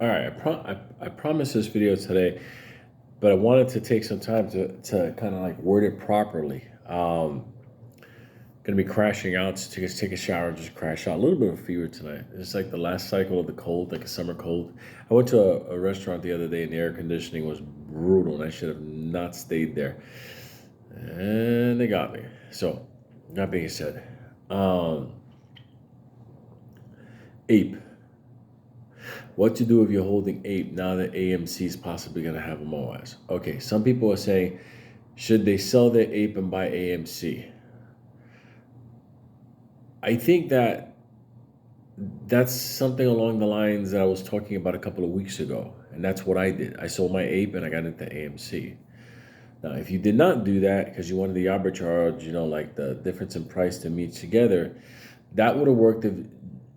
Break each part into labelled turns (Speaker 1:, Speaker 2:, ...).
Speaker 1: All right, I promised this video today, but I wanted to take some time to kind of like word it properly. Gonna be crashing out to take a shower and just crash out. A little bit of fever tonight. It's like the last cycle of the cold, like a summer cold. I went to a restaurant the other day and the air conditioning was brutal, and I should have not stayed there. And they got me. So, that being said, um, Ape. What to do if you're holding Ape now that AMC is possibly going to have a MOAS? Okay, some people are saying, should they sell their Ape and buy AMC? I think that's something along the lines that I was talking about a couple of weeks ago, and that's what I did. I sold my Ape and I got into AMC. Now, if you did not do that because you wanted the arbitrage, like the difference in price to meet together, that would have worked if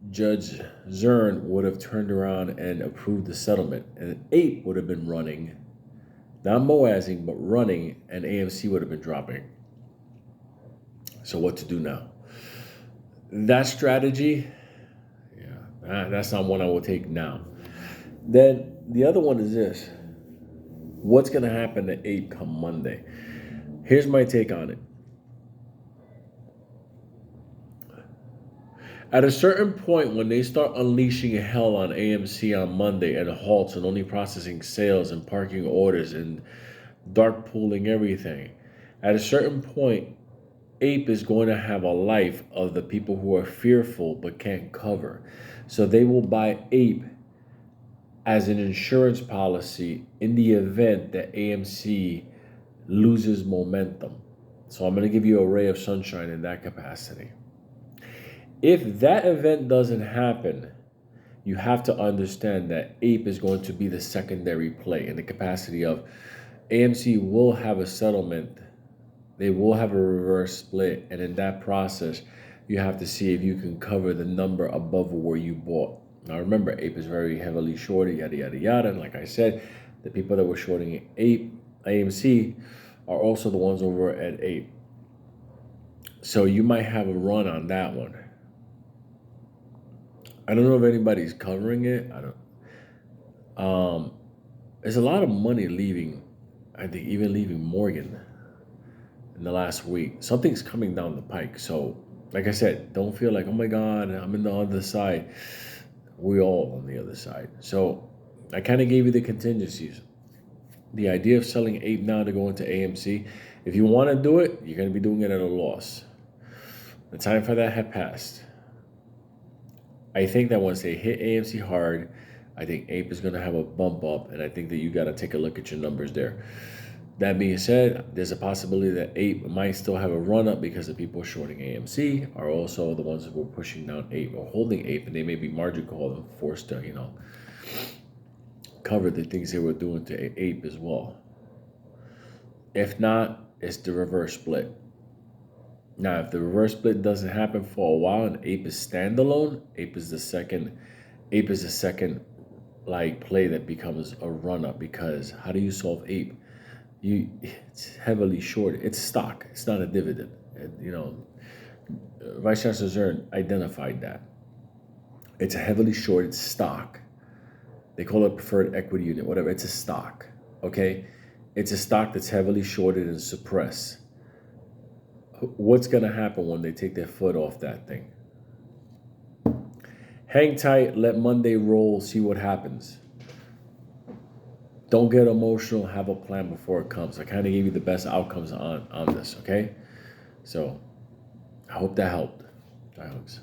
Speaker 1: Judge Zern would have turned around and approved the settlement, and Ape would have been running, not MOASing, but running, and AMC would have been dropping. So what to do now? That strategy, that's not one I will take now. Then the other one is this. What's going to happen to Ape come Monday? Here's my take on it. At a certain point, when they start unleashing hell on AMC on Monday and halts and only processing sales and parking orders and dark pooling everything, at a certain point, Ape is going to have a life of the people who are fearful but can't cover. So they will buy Ape as an insurance policy in the event that AMC loses momentum. So I'm going to give you a ray of sunshine in that capacity. If that event doesn't happen, you have to understand that Ape is going to be the secondary play in the capacity of AMC will have a settlement. They will have a reverse split. And in that process, you have to see if you can cover the number above where you bought. Now, remember, Ape is very heavily shorted, yada, yada, yada. And like I said, the people that were shorting Ape, AMC, are also the ones over at Ape. So you might have a run on that one. I don't know if anybody's covering it. There's a lot of money leaving, I think even leaving Morgan in the last week. Something's coming down the pike. So, like I said, don't feel like, oh my God, I'm in the other side. We're all on the other side. So I kind of gave you the contingencies. The idea of selling Ape now to go into AMC, if you want to do it, you're going to be doing it at a loss. The time for that had passed. I think that once they hit AMC hard, I think Ape is going to have a bump up, and I think that you got to take a look at your numbers there. That being said, there's a possibility that Ape might still have a run up because the people shorting AMC are also the ones that were pushing down Ape or holding Ape, and they may be margin called and forced to, cover the things they were doing to Ape as well. If not, it's the reverse split. Now, if the reverse split doesn't happen for a while and Ape is standalone, Ape is the second like play that becomes a run up, because how do you solve Ape? It's heavily shorted. It's stock. It's not a dividend. Vice Chancellor Zern identified that. It's a heavily shorted stock. They call it preferred equity unit, whatever. It's a stock. Okay, it's a stock that's heavily shorted and suppressed. What's going to happen when they take their foot off that thing? Hang tight, let Monday roll, see what happens. Don't get emotional, have a plan before it comes. I kind of gave you the best outcomes on this, okay? So I hope that helped. Bye, hugs.